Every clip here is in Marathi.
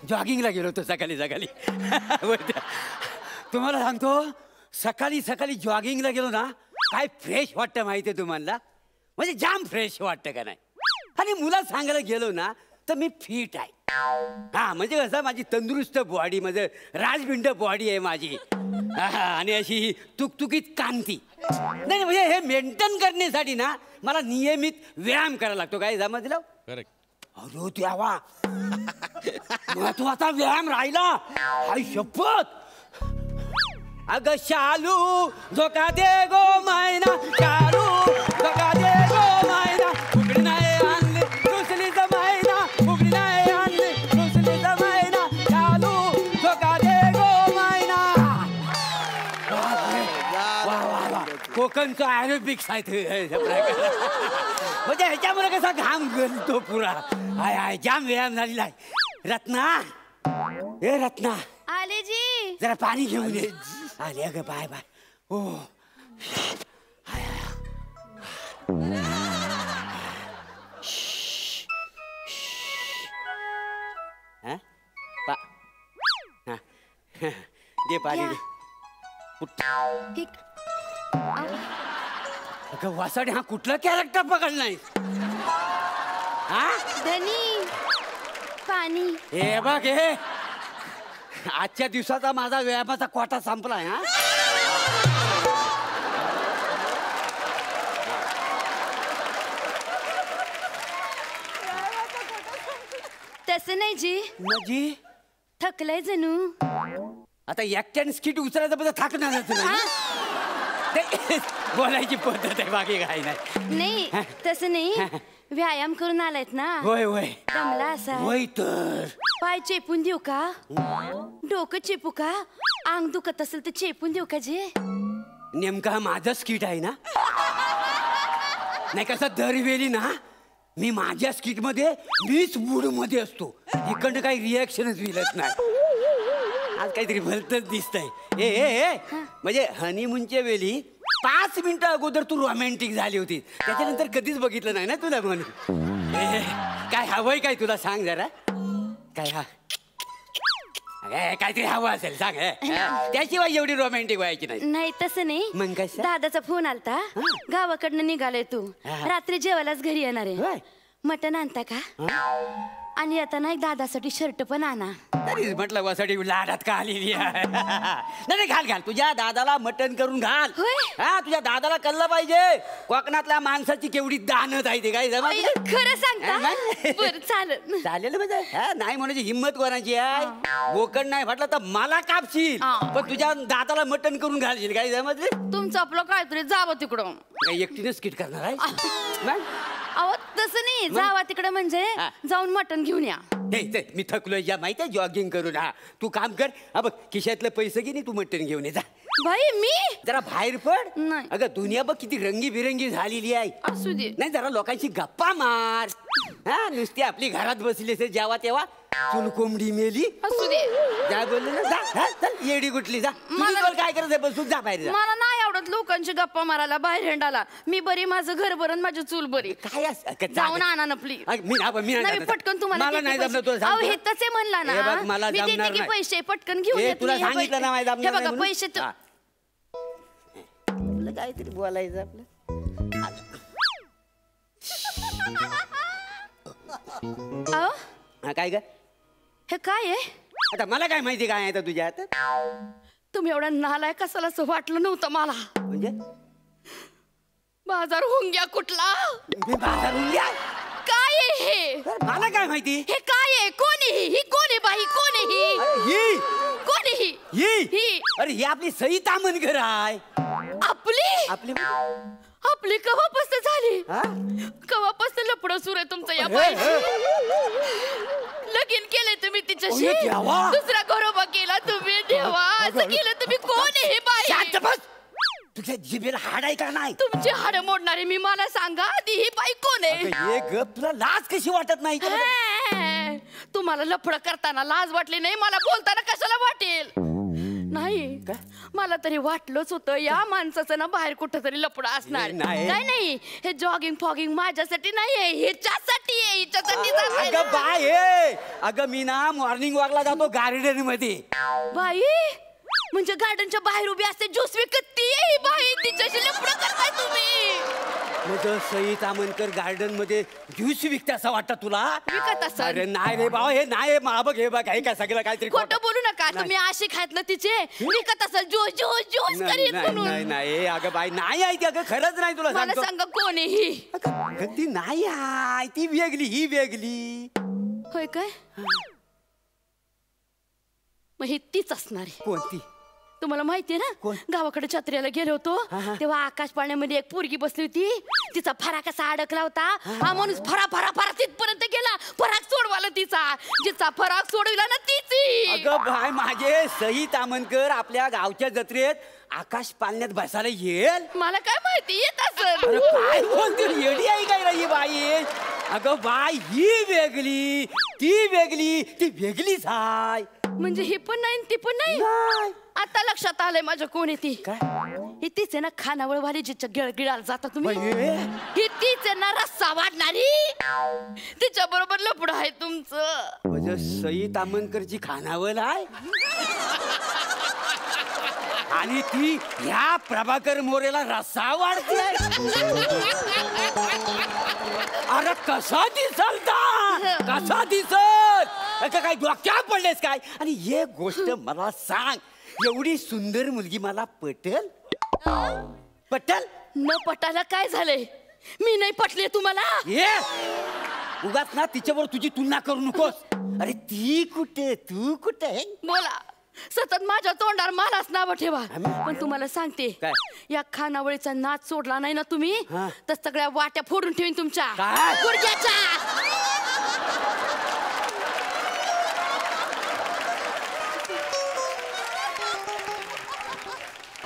जॉगिंगला गेलो होतो सकाळी सकाळी. तुम्हाला सांगतो सकाळी सकाळी जॉगिंगला गेलो ना काय फ्रेश वाटतं माहितीये तुम्हाला. म्हणजे जाम फ्रेश वाटतं का नाही. आणि मुला सांगायला गेलो ना तर मी फिट आहे. हा म्हणजे कसं माझी तंदुरुस्त बॉडी म्हणजे राजबिंड बॉडी आहे माझी. आणि अशी तुकतुकीत कांती. नाही म्हणजे हे मेंटेन करण्यासाठी ना मला नियमित व्यायाम करायला लागतो. काय समजलं. करेक्ट. अरे देवा महत्वाचा व्यायाम राहिला. आई शपथ. अगं शालू झोका दे गो मैना शालू झोका दे गो मैना फुगडी नाही आणली दुसरी जमायना फुगडी नाही आणली दुसरी जमायना शालू झोका दे गो मैना. कोकणचं ॲरोबिक्स आहे म्हणजे ह्याच्यामुळे कसा घाम गळतो पुरा. हाय हाय जाम व्यायाम झालेला आहे. रत्ना ए रत्ना आले जी. जरा पाणी घेऊन ये. आले अगं बाय बाय. ओ दे पाणी दे. अगं वासाडे हा कुठला कॅरेक्टर पकडलाय. हा धनी पाणी. हे बघ हे आजच्या दिवसाचा माझा व्यायामाचा कोटा संपलाय. हा तसं नाही जी. म्हणजे थकलंय जणू. आता एकट्याने स्किट उचलायचं बद्दल थाकणारच नाही. बोलायची पद्धत आहे बाकी काही नाही. नाही तसं नाही. व्यायाम करून आलायत ना. होय होय दमला असा. होय तर पाय चेपून देऊ का. डोकं चेपू का. अंग दुखत असेल तर चेपून देऊ का जे. नेमका माझं स्किट आहे ना. नाही कसं दरवेळी ना मी माझ्या स्किट मध्ये मीच मूड मध्ये असतो. इकडनं काही रिॲक्शनच मिळत नाही. आज काहीतरी भलतच दिसतंय. ए ए ए म्हणजे हनीमूनच्या वेळी 5 मिनिटं अगोदर तू रोमॅन्टिक झाली होती. त्याच्यानंतर कधीच बघितलं नाही ना तुला म्हणून. काय हवंय काय तुला सांग जरा. काय हा काहीतरी हवं असेल सांग. त्याशिवाय एवढी रोमॅन्टिक व्हायची नाही. नाही तसं नाही. मग कसं. दादाचा फोन आलता. गावाकडनं निघालाय तू. रात्री जेवायलाच घरी येणार आहे. मटण आणता का. आणि येताना एक दादासाठी शर्ट पण आणा. तरीच म्हटलं वासाठी लाडात का आलेली आहे. नाही घाल घाल तुझ्या दादाला मटण करून घाल. हा तुझ्या दादाला कळलं पाहिजे कोकणातल्या माणसाची केवढी दानत आहे ते. काय खरं सांगता. बरं चालेल चालेल म्हणजे नाही म्हणायची हिंमत कोणाची आहे. बोकड नाही म्हटलं तर मला कापशील पण तुझ्या दादाला मटण करून घालशील. काय समजले. तुमचं आपलं काहीतरी जावं तिकडं. काय एकटीने स्किट करणार आहे. अहो तसं नाही. जावा तिकडं म्हणजे जाऊन मटण घेऊन या. मी थकलोय या माहिती आहे जॉगिंग करून. हा तू काम कर. हा बघ खिशातलं पैसे घे तू मटण घेऊन ये जा. बाई मी जरा बाहेर पड. नाही. अगं दुनिया बघ किती रंगीबिरंगी झालेली आहे. असू दे. नाही जरा लोकांशी गप्पा मार. हा नुसती आपली घरात बसली असेल जेव्हा तेव्हा चुल कोंबडी मेली. असू दे. जा बोलले ना जा. चल येडी कुठली जा. मला काय करायचं बसून जा बाहेर जा. मला नाही आवडत लोकांची गप्पा मारायला बाहेर हेंडाला. मी बरी माझं घर बरं माझी चूल बरी. काय जाऊन आणा ना प्लीज. मी पटकन तुम्हाला मला नाही जमलं तुला अहो हे तसे म्हणला ना. मला मी देते की पैसे पटकन घेऊन ये. तुला सांगितलं ना माहिती. हे बघा पैसे काहीतरी बोलायचं आपलं. हा काय ग. हे काय आहे. आता मला काय माहिती काय आहे तुझ्या हातात. तुम्ही एवढा नालाय कसाला असं वाटलं नव्हतं मला. म्हणजे बाजार हुंग्या कुठला. बाजार हुंग्या काय आहे हे. मला काय माहिती. हे काय आहे. कोण आहे ही. कोण आहे बाई. कोण आहे ही. कोण आहे ही. अरे ही आपली सई तामणकर आहे. आपली आपली आपली कवापासून झाली. कवापासून लपडं सुरू आहे तुमचं या बाईशी. लगीन केले तुम्ही तिच्याशी. दुसरा घरोबा केला तुम्ही. देवा असं केलं तुम्ही. कोण आहे बाई. तुझ्या जिभेला हाड आहे का नाही. तुमची हाड मोडणारे मी. मला सांगा आधी ही बाई कोण आहे. गप तुला लाज कशी वाटत नाही. तुम्हाला लफडं करताना लाज वाटली नाही. मला बोलताना कशाला वाटेल. नाही काय? मला तरी वाटलंच होतं या माणसाचं ना बाहेर कुठं तरी लपडा असणार. नाही. काय नाही, हे जॉगिंग फॉगिंग माझ्यासाठी नाहीये, हिच्यासाठी आहे, हिच्यासाठी जातोय अगं ना. बाय हे अगं मी ना मॉर्निंग वॉकला जातो गार्डन मध्ये. बाई म्हणजे गार्डनच्या बाहेर उभी असते ज्यूस विकत ती आहे ही बाई, तिच्याशी लपडं करताय तुम्ही. म्हणजे सई तामणकर गार्डन मध्ये ज्यूस विकते असं वाटतं तुला? विकत असाल. अरे नाही रे बाबा, हे नाही बघ हे बघ, हे काय सगळं काहीतरी खोटं बोलू नका तुम्ही. अशी खायत ना तिचे विकत असाल ज्यूस ज्यूस ज्यूस नाही करीत नाही म्हणून. नाही, नाही अगं बाई नाही आहे ती, अगं खरंच नाही तुला मला सांगतो. सांगा कोण आहे ही? अगं, ती नाही आहे, ती वेगळी ही वेगळी. होय काय? मग ही तीच असणार आहे. कोणती? तुम्हाला माहितीये ना, कोण? गावाकडे छत्र्याला गेलो होतो तेव्हा आकाश पाण्यामध्ये एक पोरगी बसली होती. तिचा फरा कसा अडकला होता, हा माणूस फरा फरा फरा तिथपर्यंत गेला, फराक सोडवाला तिचा. जिचा फराक सोडविला ना तिची. अगं बाय माझे सई तामणकर आपल्या गावच्या जत्रेत आकाश पालण्यात बसायला येईल? मला काय माहिती येत असेल. अरे काय बोलते, येडी आहे काय रे ही बाई? अगं बाय ही वेगळी ती वेगळी, ती वेगळीच आहे. म्हणजे ही पण नाही ती पण नाही. नाही. आता लक्षात आलंय माझ्या कोण आहे ती. काय? ही तीच आहे ना खानावळवाली जिच्या गिळाला जाता तुम्ही. बाई, ही तीच आहे ना रस्सा वाढणारी. तिच्या बरोबर लपड आहे तुमचं. म्हणजे सई तामणकरची खानावळ आहे आणि ती ह्या प्रभाकर मोरेला रस्सा वाढते. अरे कसा दिसल कसा दिसल, काय डोक्यात पडलेस काय? आणि एक गोष्ट मला सांग, एवढी सुंदर मुलगी मला पटेल? पटेल? न पटायला काय झालंय? मी नाही पटले तुम्हाला? ये उगाच ना तिच्यावर तुझी तुलना करू नकोस. अरे ती कुठे तू कुठे? बोला, सतत माझ्या तोंडावर मलाच नाव ठेवा. पण तुम्हाला सांगते, काय? या खानावळीचा नाच सोडला नाही ना तुम्ही तर सगळ्या वाट्या फोडून ठेवीन तुमच्या काय? गुडघ्याच्या.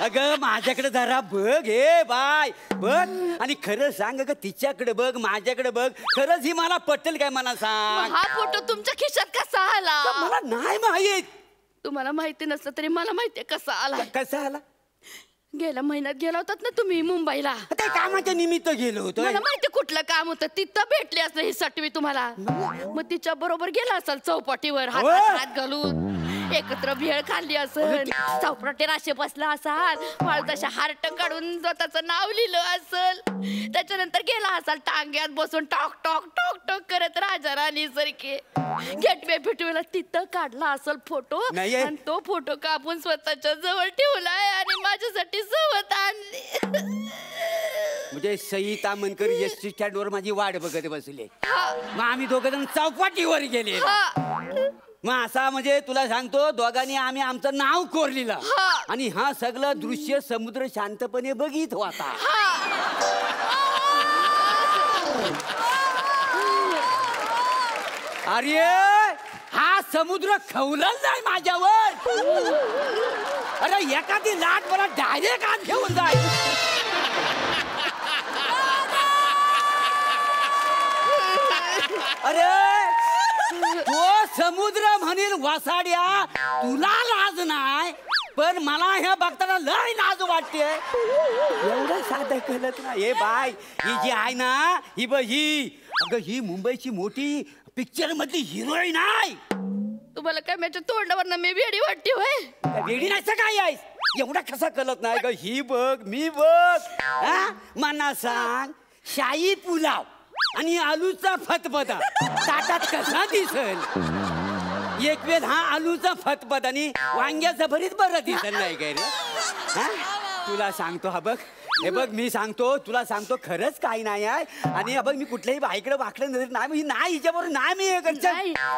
अगं माझ्याकडे जरा बघ हे बाय बघ, आणि खरं सांग अगं, तिच्याकडे बघ माझ्याकडे बघ, खरंच ही मला पटेल काय मला सांग. हा फोटो तुमच्या खिशात कसा आला? मला नाही माहित. तुम्हाला माहिती नसलं तरी मला माहितीये कसा आला. कसा आला? गेल्या महिन्यात गेला होतात ना तुम्ही मुंबईला. ते कामाच्या निमित्त गेलो होतो. मला माहिती कुठलं काम होतं, तिथं भेटली असं ही सटवी तुम्हाला. मग तिच्या बरोबर गेला असाल चौपाटीवर हातात हात घालून, एकत्र भेळ खाल्ली असेल, चौपाटी राशी बसला असाल, माळदाशा हार्ट काढून स्वतःचं नाव लिहिलं असेल, त्याच्यानंतर गेला असाल टांग्यात बसून टॉक टॉक टॉक टॉक करत राजा राणी सारखे गेटवे भेटवेला तिथं काढला असेल फोटो. नाहीये. आणि तो फोटो कापून स्वतःच्या जवळ ठेवलाय आणि माझ्यासाठी सोबत आणली. म्हणजे सई तामणकर एसटी स्टँड वर माझी वाट बघत बसले. मग आम्ही दोघ जण चौपाटीवर गेले. मग असा म्हणजे तुला सांगतो, दोघांनी आम्ही आमचं नाव कोरलेलं आणि हा सगळं दृश्य समुद्र शांतपणे बघित होता. अरे हा समुद्र खवलल नाही माझ्यावर. अरे एखादी लाट मला डायरेक्ट आत घेऊन जाय. अरे तो समुद्र म्हणील वसाड्या, तुला लाज नाही पण मला हे बघताना लय लाज वाटते. एवढं साधं कळत ना. हे बाय ही जी आहे ना ही ही अगं ही मुंबईची मोठी पिक्चर मधली हिरोईन आहे. तुम्हाला काय माझ्या तोंडावर ना मी वेडी वाटते होय? वेडी नाही काय आहेस? एवढा कसा कळत नाही ग? ही बघ मी बघ. हा मला सांग, शाही पुलाव आणि आलूचा फतफदा ताटात कसा दिसल? एक वेळ हा आलूचा फतफद आणि वांग्याचा भरीत बरं दिसल नाही काय रे? हा तुला सांगतो, हा बघ हे बघ मी सांगतो तुला सांगतो, खरंच काही नाही आहे. आणि हे बघ मी कुठल्याही बाईकडे वाकडं नजर नाही, नाही हिच्याबरोबर नाही मी हे करत.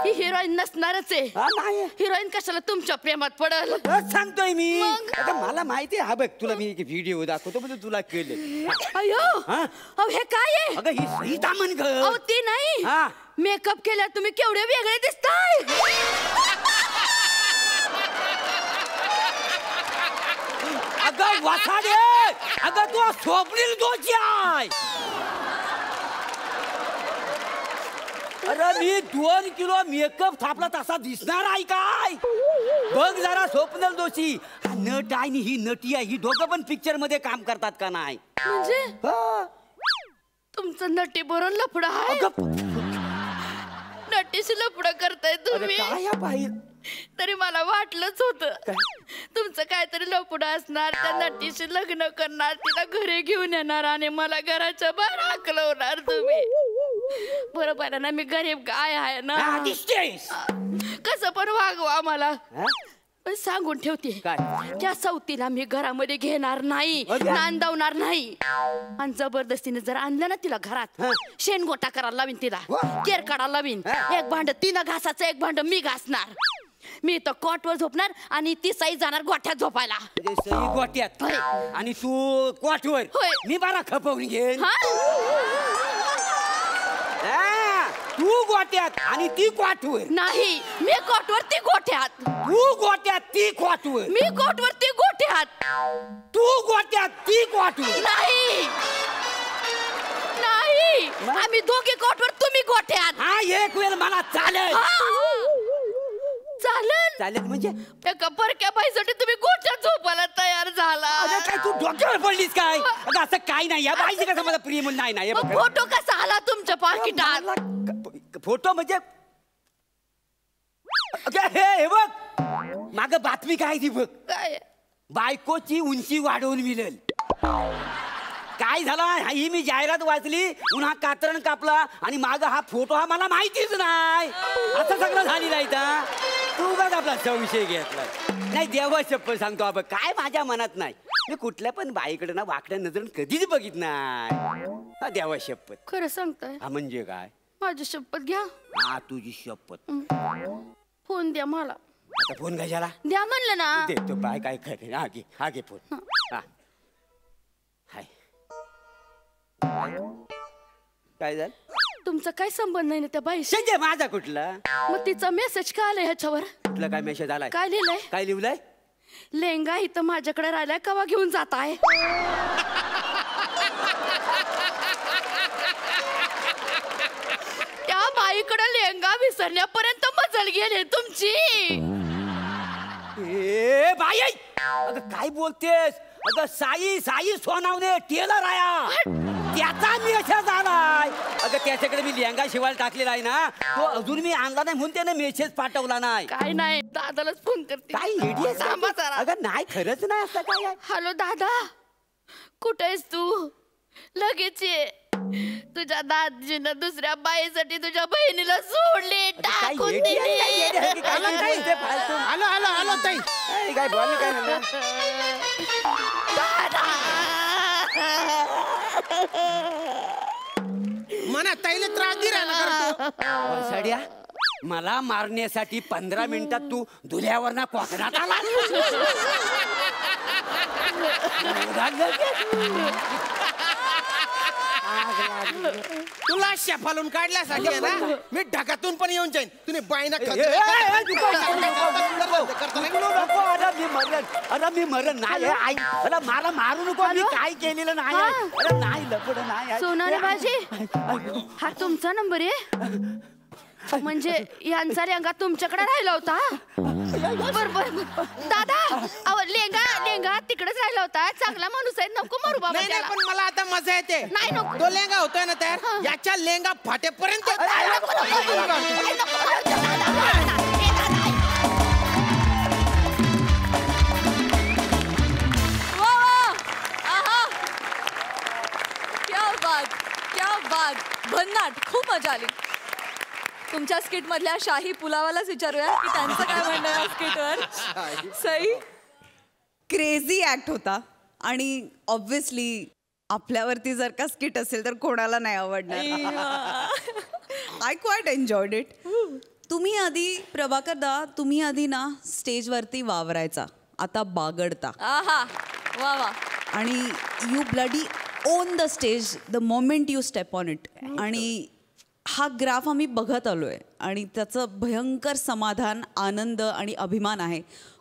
ही हिरोईन नसणारच आहे. नाही हिरोईन कशाला तुमच्या प्रेमात पडल? सांगतोय मी. मग? आता मला माहिती आहे. हा बघ तुला मी एक व्हिडिओ दाखवतो म्हणजे तुला कळेल. अयो हा? अहो हे काय आहे? अगं ही सई तामणकर. अहो ती नाही. हा. मेकअप केला तुम्ही केवढे वेगळे दिसताय. अगं वसाडे, अगं तू स्वप्नील दोषी आहे. अरे मी 2 किलो मेकअप थापला तसा दिसणार आहे काय? बघ जरा स्वप्नील दोषी, नट आहे आणि ही नटी आहे, ही दोघं पण पिक्चर मध्ये काम करतात का नाही? म्हणजे हा. तुमचं नटी बरोबर लफड आहे. अगं, नटीशी लफड करताय अरे तुम्ही. काय या बाई? तरी मला वाटलंच होतं तुमचं काहीतरी लफड असणार. त्या नटीशी लग्न करणार, तिला घरी घेऊन येणार आणि मला घराच्या बाहेर हाकलवणार तुम्ही. बरोबर आहे ना, मी गरीब गाय आहे ना. हा, दिसतेस. कसं पण वागवा मला. हा? पण सांगून ठेवते, काय? त्या सवतीला मी घरामध्ये घेणार नाही, अगं. नांदवणार नाही. आणि जबरदस्तीने जर आणलं ना तिला घरात, हा. शेणगोटा करायला लावीन तिला, वा. केर काढायला लावीन. हा. एक भांड तिनं घासाचं, एक भांड मी घासणार. मी तर कॉटवर झोपणार आणि ती साई जाणार गोठ्यात झोपायला. म्हणजे सई गोट्यात होय. आणि तू क्वाटवर. होय. मी बारा खपवून घेईन. हा? हा, तू गोट्यात आणि ती क्वाटवर. नाही, मी कॉटवर, ती गोठ्यात. तू गोट्यात ती क्वाटवर. मी कॉटवर, ती गोठ्यात. तू गोट्यात ती क्वाटवर. नाही नाही, मग? आम्ही दोघे कॉटवर, तुम्ही गोठ्यात. हा, एक वेळ मला चालेल. चालेल. चालेल म्हणजे एका परक्या बाईसाठी तुम्ही गोठ्यात झोपायला तयार झाला. अरे काय तू डोक्यावर पडलीस काय? अगं असं काय नाही, या बाईची कसं मला प्रिय म्हणून नाही नाही. मग फोटो कसा आला तुमच्या पाकिटात? फोटो म्हणजे अगं हे बघ, माग बातमी काय ती बघ. काय? बायकोची उंची वाढवून मिळेल. काय झालं ही मी जाहिरात वाचली, पुन्हा कात्रण कापला आणि माग हा फोटो, हा मला माहितीच नाही. असं सगळं झालेलं आहे का? तू बघ आपला विषय घेतला नाही. देवा शपथ सांगतो आपण, काय माझ्या मनात नाही. मी कुठल्या पण बाईकडे ना वाकड्या नजरेन कधीच बघित नाही. हा देवा शपथ. खरं सांगताय? हा म्हणजे काय? माझी शपथ घ्या. हा तुझी शपथ. फोन द्या मला. आता फोन कशाला? द्या म्हणलं ना. देतो बाय, काय खरं. हा घे फोन. हा हाय. काय झालं? तुमचा काय संबंध नाही ना त्या बाईशी? संजय माझा कुठला? मग तिचा मेसेज काय आलाय ह्याच्यावर? कुठला काय मेसेज आलाय? काय लिहिलंय? काय लिहिलंय? लेंगा इथं माझ्याकडे राहिलाय, कवा घेऊन जाताय? त्या बाईकडे लेंगा विसरण्यापर्यंत मजल गेले तुमची. ए बाई, अगं काय बोलतेस? अगं साई साई सोनावणे टेलर आया, त्याचा मेसेज आलाय. अगं त्याच्याकडे मी लेंगा शिवायला टाकलेला आहे ना, तो अजून मी आणला नाही म्हणून त्याने मेसेज पाठवला नाही. काय नाही, दादालाच फोन करते. काय idiot आहे? थांबा जरा. अगं नाही, खरंच नाही असं काय आहे. हॅलो दादा, कुठे आहेस तू? लगेच ये. तुझ्या दाजीनं दुसऱ्या बाईसाठी तुझ्या बहिणीला सोडले, टाकून idiot आहे, काय idiot आहे, दिली. काय बोलते फालतू? आलो आलो आलो ताई. ए, काय बोल काय झालं? दादा. मना ताईला त्रास दे राहिला वसाड्या, मला मारण्यासाठी 15 मिनिटात तू धुल्यावर ना कोकणात आला. तुला शेफालून काढल्यासाठी आहे ना, मी ढगातून पण येऊन जाईन. तुम्ही बाईना अरे मी मरण नाही आहे, आई. अरे मला मारू नको, मी काय केलेलं नाही आहे. अरे नाही, लपड नाही आहे. सोनाली बाजी, हा तुमचा नंबर आहे? म्हणजे यांचा लेंगा तुमच्याकडे राहिला होता? बर बर दादा, अहो लेंगा लेंगा तिकडेच राहिला होता. चांगला माणूस आहे, नको मारू बाबा नाही नाही, त्याला. पण मला आता मजा येते. नाही नको. तो लेंगा होतोय ना तयार, याच्या लेंगा फाटेपर्यंत. क्या बात, क्या बात. भन्नाट, खूप मजा आली. तुमच्या स्किट मधल्या शाही पुलावालाच विचारूया की त्यांचं काय म्हणणं आहे स्किटवर. सई, क्रेझी ऍक्ट होता आणि ऑब्व्हियसली आपल्यावरती जर का स्किट असेल तर कोणाला नाही आवडणार. I quite enjoyed it. तुम्ही आधी प्रभाकर दा, तुम्ही आधी ना स्टेजवरती वावरायचा, आता बागडता. आहा, वा वा. आणि you bloody on the stage the moment you step on it. आणि हा ग्राफ आम्ही बघत आलोय आणि त्याचं भयंकर समाधान, आनंद आणि अभिमान आहे.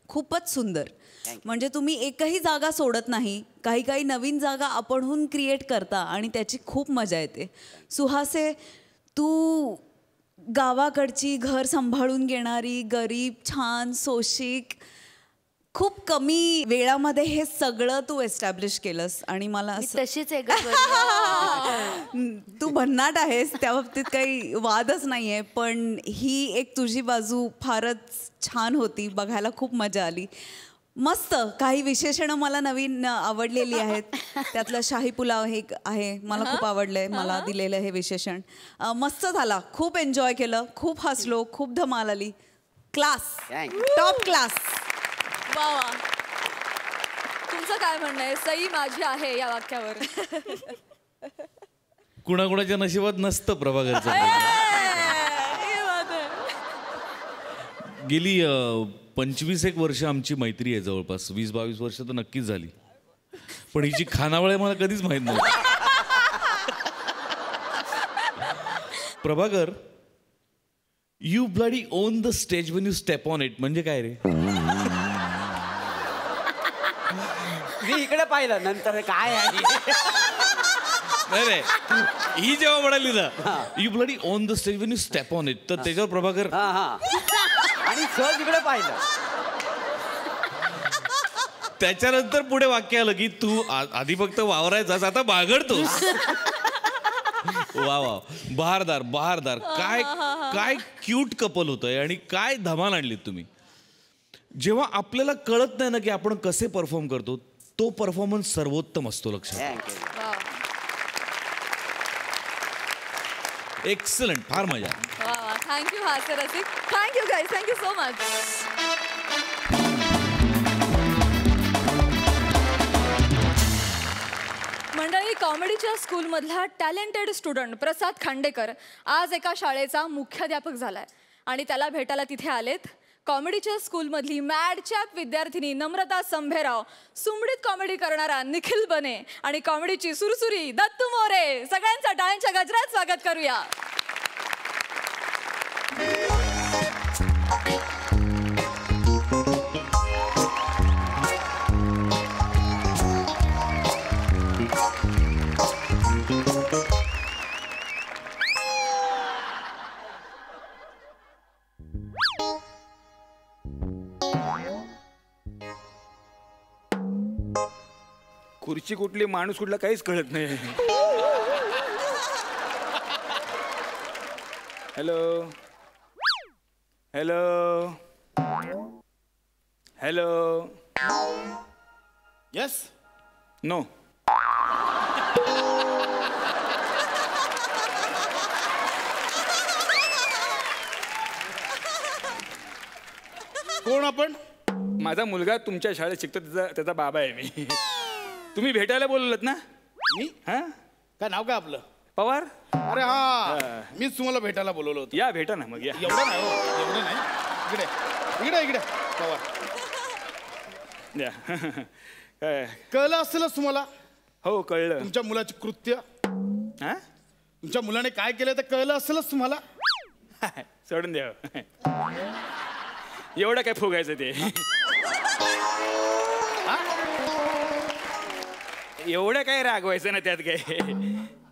खूपच सुंदर. म्हणजे तुम्ही एकही जागा सोडत नाही, काही काही नवीन जागा आपणहून क्रिएट करता आणि त्याची खूप मजा येते. सुहासे, तू गावाकडची घर सांभाळून घेणारी गरीब छान सोशिक खूप कमी वेळामध्ये हे सगळं तू एस्टॅब्लिश केलंस आणि मला मी असं तशीच आहे ग. तू भन्नाट आहेस त्या बाबतीत काही वादच नाहीये, पण ही एक तुझी बाजू फारच छान होती, बघायला खूप मजा आली. मस्त काही विशेषणं मला नवीन आवडलेली आहेत. त्यातलं शाही पुलाव हे आहे, मला खूप आवडलंय मला दिलेलं हे विशेषण. मस्त झाला, खूप एन्जॉय केलं, खूप हसलो, खूप धमाल आली. Class, top class. वा वा. तुमचं काय म्हणणं आहे? सई माझी आहे या वाक्यावर. कुणाकुणाच्या नशिबात नसतं प्रभाकरचं. हे बात आहे. गेली 25-1 वर्ष आमची मैत्री आहे, जवळपास 20-22 वर्ष तर नक्कीच झाली. पण हिची खानावळ आहे मला कधीच माहित नव्हतं. Prabhakar, you bloody on the stage when you step on it म्हणजे काय रे? मी इकडे पाहिलं नंतर काय आहे. नाही ही जेव्हा म्हणाली ना you bloody on the stage when you step on it, तर त्याच्यावर प्रभाकर हा हा आणि सहज इकडे पाहिलं. त्याच्यानंतर पुढे वाक्य आलं की तू आधी फक्त वावरायचास, आता बागडतोस. वा वा, बहारदार बहारदार. काय काय क्यूट कपल होतंय आणि काय धमाल आणलीत तुम्ही. जेव्हा आपल्याला कळत नाही ना की आपण कसे परफॉर्म करतो, तो परफॉर्मन्स सर्वोत्तम असतो. लक्षात. एक्सलंट, फार मजा. थँक्यू हास्य रसिक. Thank you guys, thank you so much. मंडळी, कॉमेडीच्या स्कूलमधला टॅलेंटेड स्टुडंट प्रसाद खांडेकर आज एका शाळेचा मुख्याध्यापक झालाय आणि त्याला भेटायला तिथे आलेत कॉमेडीच्या स्कूलमधली मॅड चॅप विद्यार्थिनी नम्रता संभेराव, सुमडीत कॉमेडी करणारा निखिल बने आणि कॉमेडीची सुरसुरी दत्तू मोरे. सगळ्यांचा टाळ्यांच्या गजरात स्वागत करूया. खुर्ची कुठली माणूस कुठला काहीच कळत नाही. Hello hello hello. Yes no. कोण आपण? माझा मुलगा तुमच्या शाळेत शिकतो, त्याचा बाबा आहे मी. तुम्ही भेटायला बोलवलत ना? मी हा, काय नाव काय आपलं? पवार. अरे हा, मीच तुम्हाला भेटायला बोलवलं होतं. या भेटा ना मग या. एवढं नाही हो, एवढं नाही. इकडे इकडे इकडे पवार. या. काय कळलं असेलच तुम्हाला हो कळलं. तुमच्या मुलाचे कृत्य, हा तुमच्या मुलाने काय केलं ते कळलं असेलच तुम्हाला. सोडून द्या. एवढं काय फुगायचं ते. एवढं काय रागवायचं ना त्यात काय.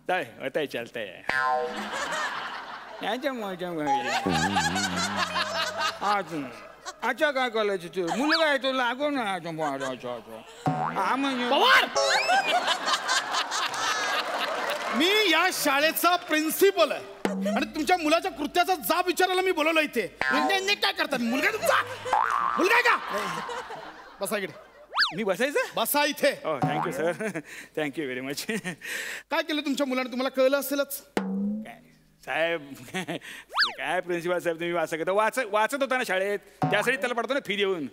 चालेल होताय चालतंय. अच्छा काय करायचं तू मुलगा आहे तो लागो ना. हा म्हणजे पवार, मी या शाळेचा प्रिन्सिपल आहे आणि तुमच्या मुलाच्या कृत्याचा जाब विचारायला मी बोलवलं इथे. काय करतात? मुलगा तुमचा मुलगा आहे का? बसा इकडे. मी बसायचं. बसा इथे. हो thank you sir, thank you very much. काय केलं तुमच्या मुलाने? तुम्हाला कळलं असेलच. काय साहेब, काय प्रिन्सिपल साहेब तुम्ही असं करता. वाचत होता ना शाळेत, त्यासाठी त्याला पडतो ना फी देऊन.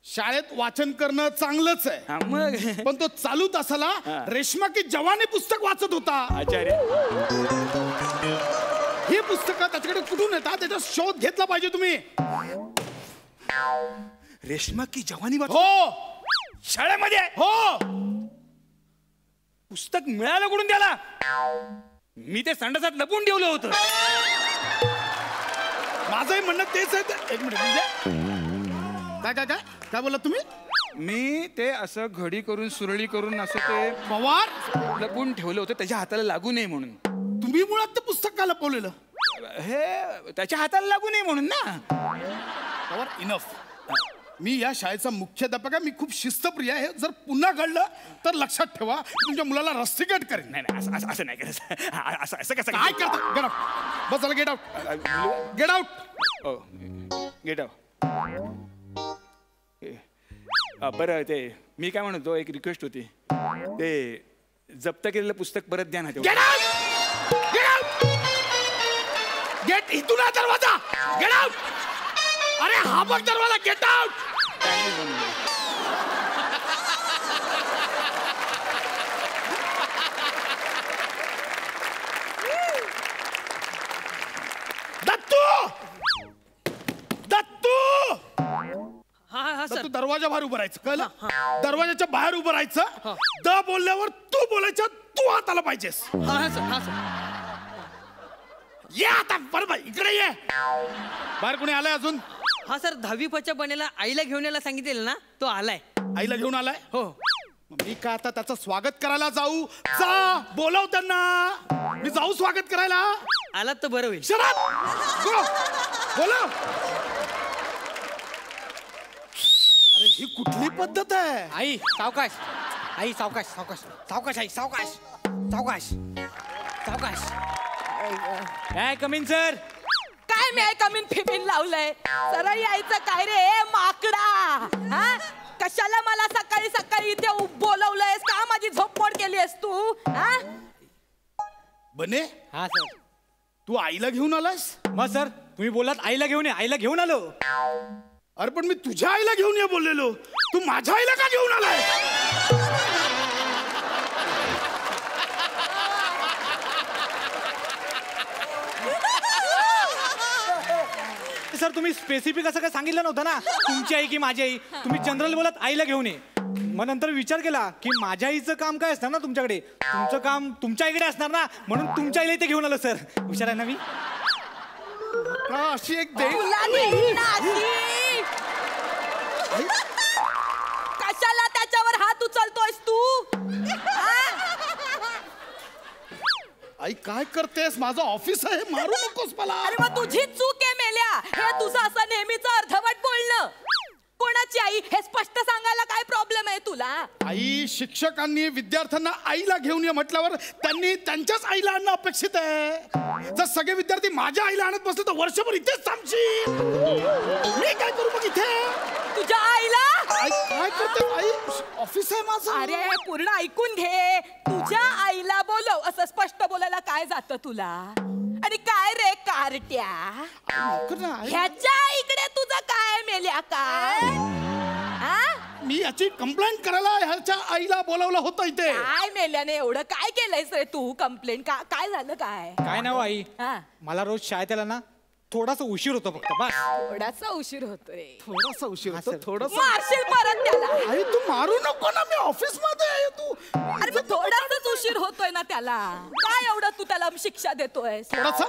शाळेत वाचन करणं चांगलंच आहे, हा मग पण तो चालू तासाला रेशमा की जवानी पुस्तक वाचत होता. आचार्य ही पुस्तकं त्याच्याकडे कुठून येतात त्याचा शोध घेतला पाहिजे तुम्ही. रेशमा की जवानी वाच हो शाळेमध्ये आहे. हो. पुस्तक मिळालं कुठून त्याला? मी ते संडासात लपून ठेवलं होतं. माझंही म्हणणं तेच आहे. एक मिनिट, म्हणजे काय काय काय काय बोलला तुम्ही? मी ते असं घडी करून सुरळी करून असं ते पवार, लपून ठेवलं होतं त्याच्या हाताला लागू नये म्हणून. तुम्ही मुळात ते पुस्तक का लपवलेलं? हे त्याच्या हाताला लागू नये म्हणून ना. पवार, इनफ. मी या शाळेचा मुख्याध्यापक आहे. मी खूप शिस्तप्रिय आहे. जर पुन्हा घडलं तर लक्षात ठेवा, तुमच्या मुलाला रस्टिकेट करेन. नाही नाही असं नाही करायचं. असं कसं काय करता? Gate out. बस झालं, get out. Get out. Get out. बरं ते मी काय म्हणतो, एक रिक्वेस्ट होती. ते जप्त केलेलं पुस्तक परत द्या ना. Get out. Get out. Gate इथून आहे दरवाजा. Get out. अरे हा बघ दरवाजा. Get out. दत्तू. दत्तू. तू दरवाजा बाहेर उभं राहायचं, कळलं? दरवाजाच्या बाहेर उभं राहायचं. द बोलल्यावर तू बोलायचं, तू हाताला पाहिजेस. ये आता बरोबर इकडे ये. बाहेर कोणी आलाय अजून? हा सर 10वी पच्या बनेला आईला घेऊन यायला सांगितलेलं ना, तो आलाय. आईला घेऊन आलाय? हो. मी का आता त्याचं स्वागत करायला जाऊ? जा बोलाव त्यांना. मी जाऊ स्वागत करायला? आलात तर बरं होईल. शराब बोला. अरे ही कुठली पद्धत आहे? आई सावकाश. आई सावकाश सावकाश सावकाश. आई सावकाश सावकाश सावकाश. काय कमीन सर? काय मी कमीन फिमीन लावलंय? सरळ यायचं काय रे माकडा? हा कशाला मला सकाळी सकाळी इथे बोलवलंयस? का माझी झोपमोड केलीस तू? हा बने. हा सर. तू आईला घेऊन आलास? मग सर तुम्ही बोलात आईला घेऊन ये. आईला घेऊन आलो. अरे पण मी तुझ्या आईला घेऊन ये बोललेलो. तू माझ्या आईला का घेऊन आलाय? सर तुम्ही स्पेसिफिक असं काय सांगितलं नव्हतं ना, तुमची आई की माझी आई. तुम्ही जनरल बोलत आईला घेऊन ये. मग नंतर विचार केला की माझ्या आईचं काम काय असणार ना तुमच्याकडे, तुमचं काम तुमच्या आईकडे असणार ना, म्हणून तुमच्या आईला इथे घेऊन आलो सर. हुशार आहे ना मी. अशी एक दे. तुला देईन ना अशी. कशाला त्याच्यावर हात उचलतोयस तू? आई काय करतेस? माझं ऑफिस आहे, मारू नकोस मला. अरे मग तुझी चूक आहे मेल्या. हे तुझं असं नेहमीच अर्धवट बोलणं. कोणाची आई हे स्पष्ट सांगायला काय प्रॉब्लेम आहे तुला? आई शिक्षकांनी विद्यार्थ्यांना आईला घेऊन ये म्हटल्यावर त्यांनी त्यांच्याच आईला आणणं अपेक्षित आहे. जर सगळे विद्यार्थी माझ्या आईला आणत बसले तर वर्षभर इथेच थांबशील. मी काय करू मग इथे? तुझ्या आईला? आई काय करते? आई ऑफिस आहे माझं. अरे पूर्ण ऐकून घे. तुझ्या आईला बोलव असं स्पष्ट बोलायला काय जातं तुला? आणि काय रे कारट्या, ह्याच्या इकडे तुझं काय मेल्या काय? मी याची कंप्लेंट करायला ह्याच्या आईला बोलावलं होतं इथे. काय मेल्याने एवढं काय केलंयस रे तू? कंप्लेंट काय झालं? काय काय नाव आई? हा मला रोज शाळेत यायला ना थोडासा उशीर होतो फक्त बस. थोडासा उशीर होतोय. थोडासा उशीर होतो. थोडासा. मारशील परत त्याला. आई तू मारू नको ना, मी ऑफिस मध्ये आहे. तू अरे मग थोडासाच उशीर होतोय ना त्याला. काय एवढं तू त्याला शिक्षा देतोय? थोडासा.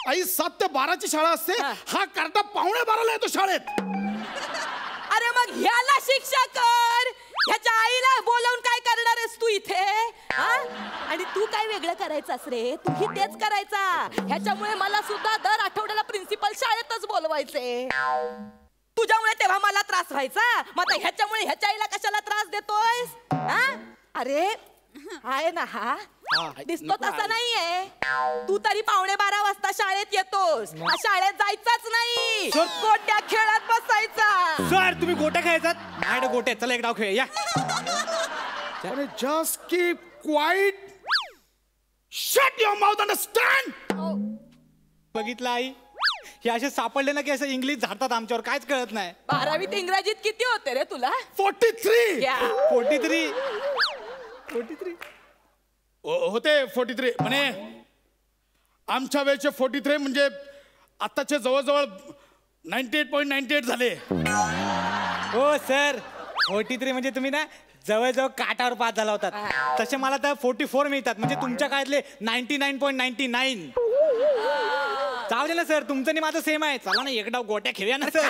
आई 7 ते 12 ची शाळा असते. हा कार्टा 11:15 येतो शाळेत. अरे मग ह्याला शिक्षा कर. ह्याच्या आईला बोलावून काय करणार आहेस तू इथे? आणि तू काय वेगळं करायचास रे? तूही तेच करायचा. ह्याच्यामुळे मला सुद्धा दर आठवड्याला प्रिन्सिपल शाळेतच बोलवायचे. तुझ्यामुळे तेव्हा मला त्रास व्हायचा. मग आता ह्याच्यामुळे ह्याच्या आईला कशाला त्रास देतोयस? अरे आहे ना हा दिसतो तसा नाहीये. तू तरी 11:15 वाजता शाळेत येतोस. शाळेत जायचाच नाही, गोट्या खेळत बसायचा. सर तुम्ही गोट्या खेळायचात? माझ्याकडे गोट्या. चला एक डाव खेळ या. Just keep quiet. Shut your mouth. Understand? बघितलं आई, हे असे सापडले ना की असं इंग्लिश झाडतात आमच्यावर. काहीच कळत नाही. 12वीत इंग्रजीत किती होते रे तुला? 43. 43 होते 43. म्हणे आमच्या वेळेचे 43 म्हणजे आताचे जवळजवळ 98.98 झाले. हो सर 43 म्हणजे तुम्ही ना जवळजवळ काटावर पास झाला होता. तसे मला तर 44 मिळतात. म्हणजे तुमच्या काळातले 99.99. जाऊ दे ना सर, तुमचं आणि माझं सेम आहे. चला ना एक डाव गोट्या खेळूया ना सर.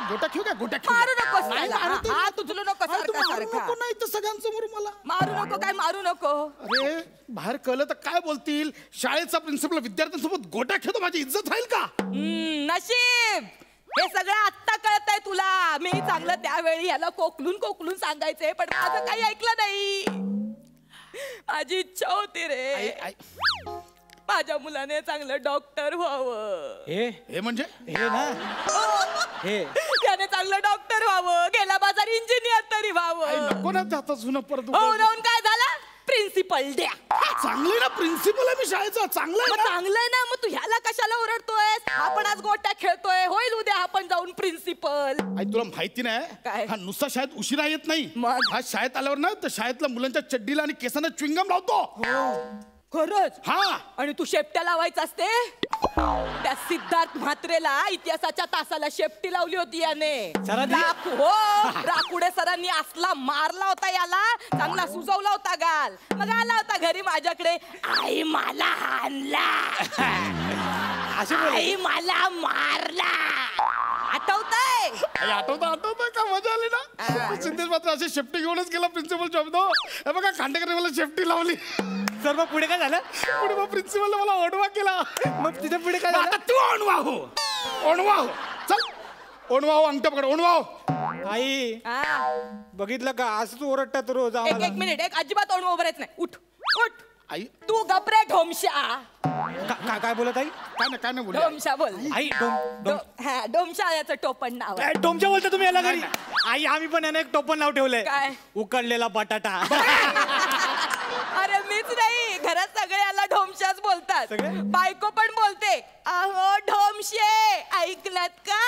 गोट्या खेळ काय? गोट्या खेळ. मारू नकोस नाही त्याला. मारत. हा, तुझलं नको सारखा. नाही तर सगळ्यांसमोर मला मारू नको. काय मारू नको? अरे बाहेर कळलं तर काय बोलतील? शाळेचा प्रिन्सिपल विद्यार्थ्यांसोबत गोट्या खेळतो, माझी इज्जत राहील का? नशीब हे सगळं आत्ता कळतंय तुला. मी चांगलं त्यावेळी ह्याला कोकलून सांगायचंय, पण माझं काही ऐकलं नाही. माझी इच्छा होती रे, माझ्या मुलाने चांगलं डॉक्टर व्हावं. हे म्हणजे हे ना हे त्याने चांगलं डॉक्टर व्हावं, गेला बाजार इंजिनियर तरी व्हावं. नको ना जाता जुनं परत हो राहून काय झालं, प्रिन्सिपल द्या. चांगले ना प्रिन्सिपल आहे मी शाळेचा, चांगला आहे ना. चांगलंय ना, मग तू ह्याला कशाला ओरडतोय? आपण आज गोट्या खेळतोय, होईल उद्या आपण जाऊन प्रिन्सिपल. आई तुला माहिती काय? नाही, हा नुसता शाळेत उशिरा येत नाही. मग? हा शाळेत आल्यावर ना तर शाळेतल्या मुलांच्या चड्डीला आणि केसांना च्विंगम लावतो. खरंच? हा. आणि तू शेपट्या लावायचा असते. त्या सिद्धार्थ म्हात्रेला इतिहासाच्या तासाला शेपटी लावली होती याने. राकुडे सरांनी असला मारला होता याला, चांगला सुजवला होता गाल. मग आला होता घरी माझ्याकडे, आई मला हाणला, आई मला मारला. आठवतंय? आठवतं का? मजा आली ना. सिद्धेश मात्र अशी शेफ्टी घेऊनच गेला प्रिन्सिपल जॉब. हे बघा खांडेकर मला शेफ्टी लावली. सर मग पुढे काय झालं? पुढे मग प्रिन्सिपल मला ओढवा केला. मग तिथे पुढे काय झालं? आता तू ओणवा हो. चल ओणवा हो, अंगठा पकड, ओणवा हो. आई बघितलं का, असंच ओरडतात रोज आम्हाला. एक मिनिट, एक अजिबात ओढून उभं राहत नाही. उठ उठ. आई तू गपरे ढोमशा. काय बोलत आई? काय नाही बोल. ढोमशा बोल. आई ढोमशा याचं टोपण नाव आहे. डोमच्या बोलता तुम्ही याला घरी? आई आम्ही पण यानं एक टोपण नाव ठेवलंय. काय? उकडलेला बटाटा. अरे मीच नाही, घरात सगळे याला ढोमशाच बोलतात. सगळे? बायको पण बोलते, अहो ढोमशे, ऐकलात का?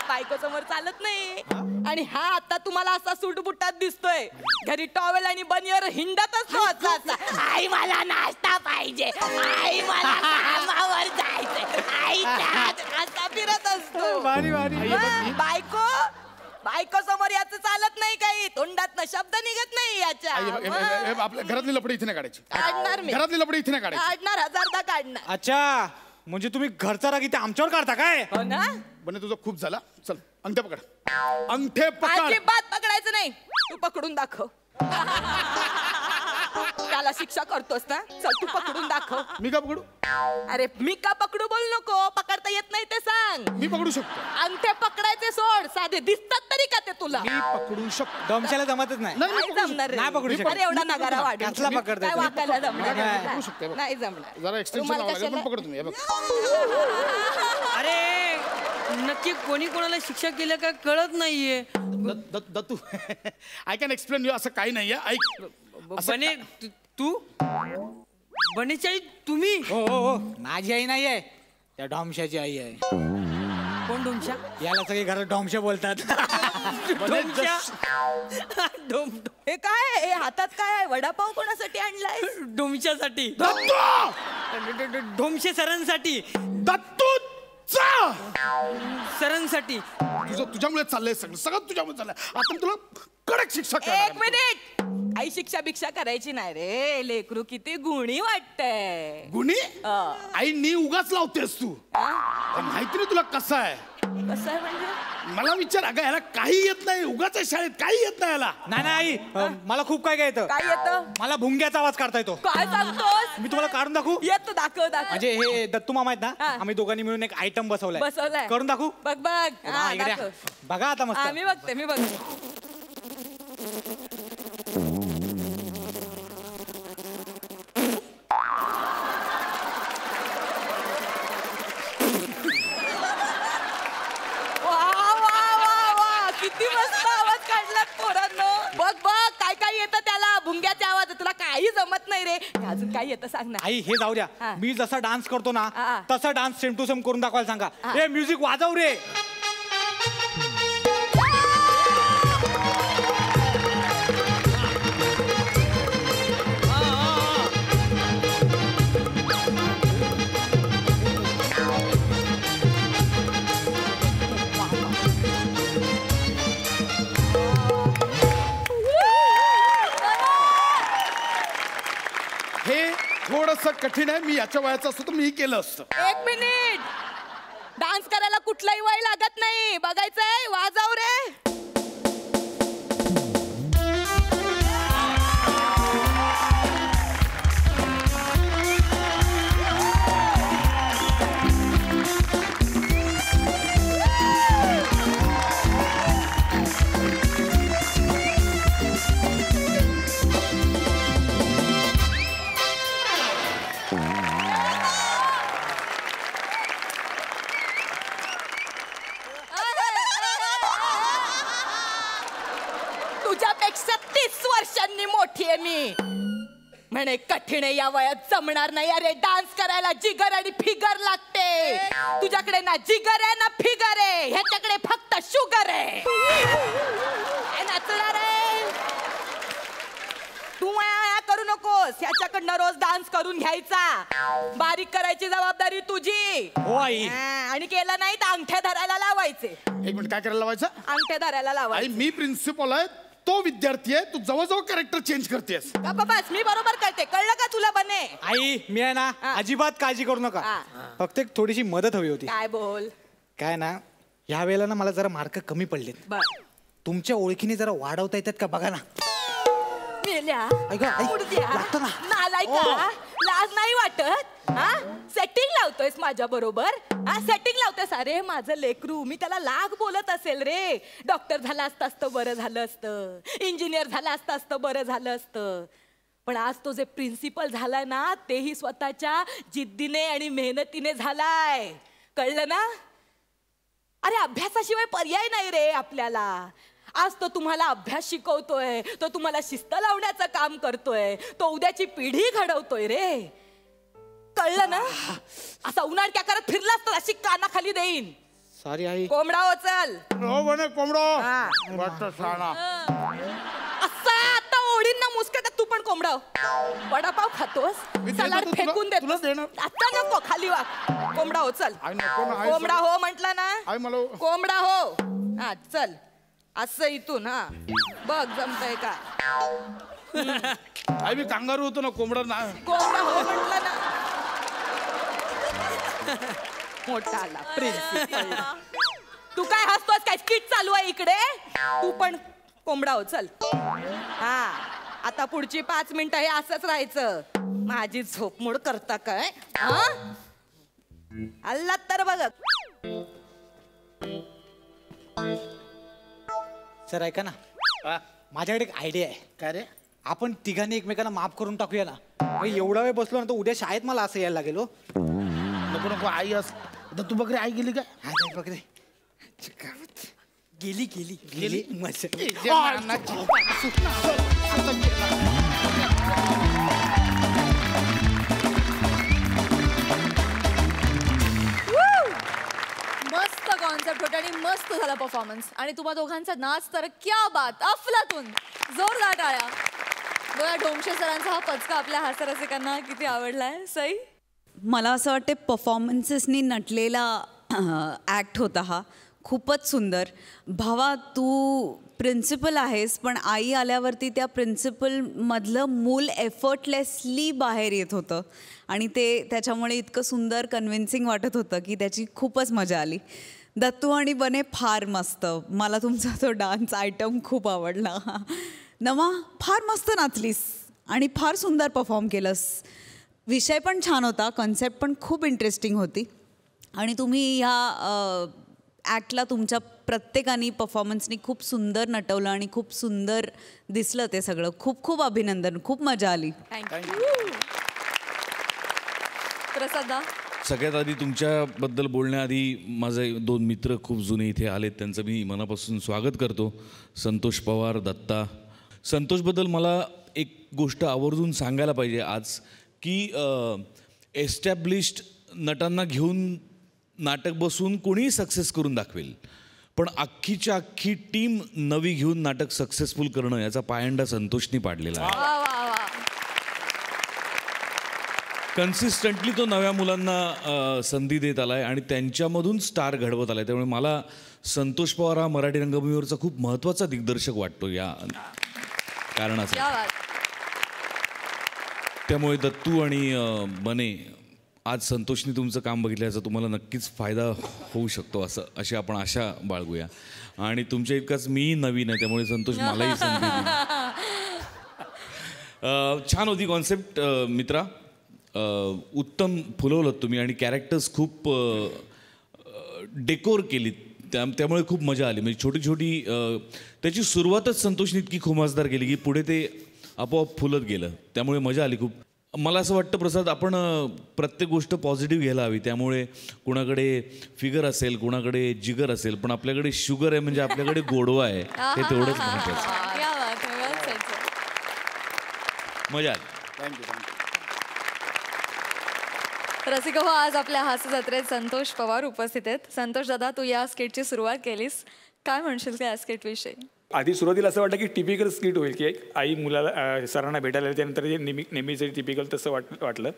बायको समोर चालत नाही. आणि हा आता तुम्हाला असा सुटबुटात दिसतोय, घरी टॉवेल आणि बनियर हिंडत असतो असा. आई मला नाश्ता पाहिजे, आई मला कामावर जायचंय, आई असा फिरत असतो. भारी भारी. बायको समोर याचं चालत नाही, काही तोंडात शब्द निघत नाही याच्या. आपल्या घरातली लपडी इथे नाही काढायची. काढणार मी, घरातली लपडी इथे नाही काढायची. काढणार, हजारदा काढणार. अच्छा, म्हणजे तुम्ही घरचा राग इथे आमच्यावर काढता काय? हो ना? बने तुझं खूप झाला. चल अंगठे पकड, अंगठे पकड. अजिबात पकडायचं नाही, तू पकडून दाखव. त्याला शिक्षा करतोस ना, चल तू पकडून दाखव. मी का पकडू? अरे मी का पकडू बोल नको, पकडता येत नाही ते सांग. मी पकडू शकतो. अंगठे पकडायचे सोड, साधे दिसतात तरी का ते तुला? मी पकडू शकतो. डोमशाला जमतच नाही. नाही जमणार रे. नाही पकडू शकत. अरे एवढा नगारा वाढून कसला पकडता काय येतो? वाकायला जमणार नाही, नाही. पकडू शकते, बघ. नाही जमणार. जरा एक्सटेन्शन तुम्हाला लावावं लागेल, पण कशाला- पकड तुम्ही. हे बघ. अरे नक्की कोणी कोणाला शिक्षा केल्या काय कळत नाहीये. Dattu I can explain you. असं काही नाहीये. ऐक असं बने तू बनेची आई तुम्ही? हो, माझी आई नाही आहे, त्या डोमशाची आई आहे. कोण डोमशा? याला सगळे घरात डोमशा बोलतात. हे काय, हे हातात काय आहे? वडापाव कोणासाठी आणलाय? डोमशासाठी. डोमशे सरांसाठी. दत्तू सरांसाठी. तुझ्यामुळे चाललंय सगळं तुझ्यामुळे चाललंय. आता मी तुला कडक शिक्षा करणार. एक मिनिट, आई शिक्षा भिक्षा करायची नाही रे. लेकरू किती गुणी वाटतंय. गुणी आई नी उगाच लावतेस तू. माहिती नाही तुला कसं आहे. कसं आहे म्हणजे? मला विचार, अगं याला काही येत नाही, उगाच आहे शाळेत, काही येत नाही याला. नाही मला खूप काय येतं. काय येतं? मला भुंग्याचा आवाज काढता येतो. काय सांगतोस? मी तुम्हाला काढून दाखवू? येतो, दाखव. म्हणजे हे दत्तू मामा आहेत ना, हा. आम्ही दोघांनी मिळून एक आयटम बसवलाय. करून दाखवू? बघ हा, इकडे या. दाखव. बघा आता मस्त. मी बघते. किती मस्त आवाज काढला पोरांनो. बघ काय काय येतं त्याला. भुंग्याचा आवाज. तुला काही जमत नाही रे. अजून काय येतं सांग ना. आई हे जाऊ द्या. हा. मी जसा डान्स करतो ना, हा. तसा डान्स सेम टू सेम करून दाखवायला सांगा. हे म्युझिक वाजव रे. हे थोडंसं कठीण आहे. मी याच्या वयाचं असतं तर मी केलं असतं. एक मिनिट, डान्स करायला कुठलाही वय लागत नाही. बघायचंय, वाजव रे. तुझ्यापेक्षा 30 वर्षांनी मोठी आहे मी. म्हणे कठीण आहे, या वयात जमणार नाही. अरे डान्स करायला जिगर आणि फिगर लागते. तुझ्याकडे ना जिगर आहे ना फिगर आहे, ह्याच्याकडे फक्त शुगर आहे. काय नाचणार आहे तू? करू नकोस. ह्याच्याकडनं रोज डान्स करून घ्यायचा. बारीक करायची जबाबदारी तुझी. हो आई. आणि केलं नाही तर अंगठ्या धरायला लावायचे. एक मिनिट, काय करायला लावायचं? अंगठ्या धरायला आई लावायचे. मी प्रिन्सिपल आहे, तो विद्यार्थी आहे. तू जवळजवळ कॅरेक्टर चेंज करतेस. बस मी बरोबर करते. कळलं का तुला बने? आई मी आहे ना अजिबात काळजी करू नका. फक्त एक थोडीशी मदत हवी होती. काय बोल. काय ना ह्या वेळेला ना मला जरा मार्क कमी पडलेत. बर. तुमच्या ओळखीने जरा वाढवता येतात का बघा ना. मेल्या ऐका, आई, मुडद्या, लागतं ना. नालायका, लाज नाही वाटत? हा सेटिंग लावतोयस माझ्या बरोबर? हा सेटिंग लावतोयस? अरे माझं लेकरू, मी त्याला लाग बोलत असेल रे. डॉक्टर झाला असतं बरं झालं असतं, इंजिनियर झाला असतं बरं झालं असतं. पण आज तो जे प्रिन्सिपल झालाय ना, तेही स्वतःच्या जिद्दीने आणि मेहनतीने झालाय. कळलं ना? अरे अभ्यासाशिवाय पर्याय नाही रे आपल्याला. आज तो तुम्हाला अभ्यास शिकवतोय, तो तुम्हाला शिस्त लावण्याचं काम करतोय, तो उद्याची पिढी घडवतोय रे. कळलं ना? असा उन्हाळ्या करत फिरलास तर अशी कानाखाली देईन. Sorry I. कोंबडा हो चल. हो म्हणे कोंबडो. हा. वाटतं शाणा. असा आता ओढींना मुसक्या तू पण कोंबडा हो. वडापाव खातोस, मी देतो सलाड तुला- फेकून तुला देतोस. देणार. आता नको, खाली वा. कोंबडा हो चल. आई नको ना, आई कोंबडा हो म्हटलं ना. आई मला कोंबडा हो. हा चल असं इथून. हा बघ जमतंय का. आई मी कांगारू होतो ना, कोंबडा ना. कोंबडा हो म्हटलं ना. मोठा आला प्रिन्सिपल. तू काय हसतोस? काय स्किट चालू आहे इकडे? तू पण कोंबडा हो चल. हा आता पुढची 5 मिनिटं हे असंच राहायचं. माझी झोपमोड करता काय? हा हल्लात तर बघ. सर ऐका ना, माझ्याकडे एक आयडिया आहे. काय रे? आपण तिघांनी एकमेकांना माफ करून टाकूया ना. मग एवढा वेळ बसलो ना तर उद्या शाळेत मला असं यायला लागेल. हो नको नको, आई अस. आता तू बघ रे, आई गेली काय? हा जाई बघ रे. गेली गेली गेली मस्त. मस्त कॉन्सेप्ट होता आणि मस्त झाला परफॉर्मन्स. आणि तुम्हा दोघांचा नाच तर क्या बात, अफलातून. जोरदार टाळ्या. बघा डोमशे सरांचा हा पचका आपल्या हास्यरसिकांना किती आवडलाय. सई, मला असं वाटते परफॉर्मन्सेसनी नटलेला ॲक्ट होता हा. खूपच सुंदर. भावा तू प्रिन्सिपल आहेस, पण आई आल्यावरती त्या प्रिन्सिपलमधलं मूल एफर्टलेसली बाहेर येत होतं आणि ते त्याच्यामुळे इतकं सुंदर कन्व्हिन्सिंग वाटत होतं की त्याची खूपच मजा आली. दत्तू आणि बने फार मस्त. मला तुमचा तो डान्स आयटम खूप आवडला. नमा फार मस्त नाचलीस आणि फार सुंदर परफॉर्म केलंस. विषय पण छान होता, कन्सेप्ट पण खूप इंटरेस्टिंग होती आणि तुम्ही ह्या ॲक्टला तुमच्या प्रत्येकाने परफॉर्मन्सनी खूप सुंदर नटवलं आणि खूप सुंदर दिसलं ते सगळं. खूप खूप अभिनंदन. खूप मजा आली. प्रसादा. सगळ्यात आधी तुमच्याबद्दल बोलण्याआधी माझे 2 मित्र खूप जुने इथे आलेत, त्यांचं मी मनापासून स्वागत करतो. संतोष पवार, दत्ता. संतोषबद्दल मला एक गोष्ट आवर्जून सांगायला पाहिजे आज, की एस्टॅब्लिश्ड नटांना घेऊन नाटक बसून कोणीही सक्सेस करून दाखवेल, पण अख्खीच्या अख्खी टीम नवी घेऊन नाटक सक्सेसफुल करणं याचा पायंडा संतोषनी पाडलेला आहे. वा वा वा. कन्सिस्टंटली तो नव्या मुलांना संधी देत आलाय आणि त्यांच्यामधून स्टार घडवत आलाय. त्यामुळे मला संतोष पवार हा मराठी रंगभूमीवरचा खूप महत्त्वाचा दिग्दर्शक वाटतो या कारणाचा. क्या बात. त्यामुळे दत्तू आणि बने, आज संतोषनी तुमचं काम बघितलं याचा तुम्हाला नक्कीच फायदा होऊ शकतो अशी आपण आशा बाळगूया. आणि तुमच्या इतकाच मीही नवीन आहे, त्यामुळे संतोष मलाही संधी दिली. छान होती कॉन्सेप्ट मित्रा. उत्तम फुलवलं तुम्ही आणि कॅरेक्टर्स खूप डेकोर केलीत, त्यामुळे खूप मजा आली. म्हणजे छोटी छोटी त्याची सुरुवातच संतोषनी इतकी खुमासदार केली की पुढे ते आपोआप फुलत गेलं, त्यामुळे मजा आली खूप. मला असं वाटतं प्रसाद, आपण प्रत्येक गोष्ट पॉझिटिव्ह घ्यायला हवी. त्यामुळे कुणाकडे फिगर असेल, कुणाकडे जिगर असेल, पण आपल्याकडे शुगर आहे म्हणजे आपल्याकडे गोडवा आहे, हे तेवढंच महत्त्वाचं. क्या बात आहे. मजा आली. थँक्यू. रसिक हो, आज आपल्या हास्य जत्रेत संतोष पवार उपस्थित आहेत. संतोष दादा, तू या स्किटची सुरुवात केलीस, काय म्हणशील का या स्किट विषयी? आधी सुरुवातीला असं वाटलं की टिपिकल स्किट होईल की एक आई मुलाला सरांना भेटायला आली, त्यानंतर ते नेहमीच टिपिकल तसं वाटलं.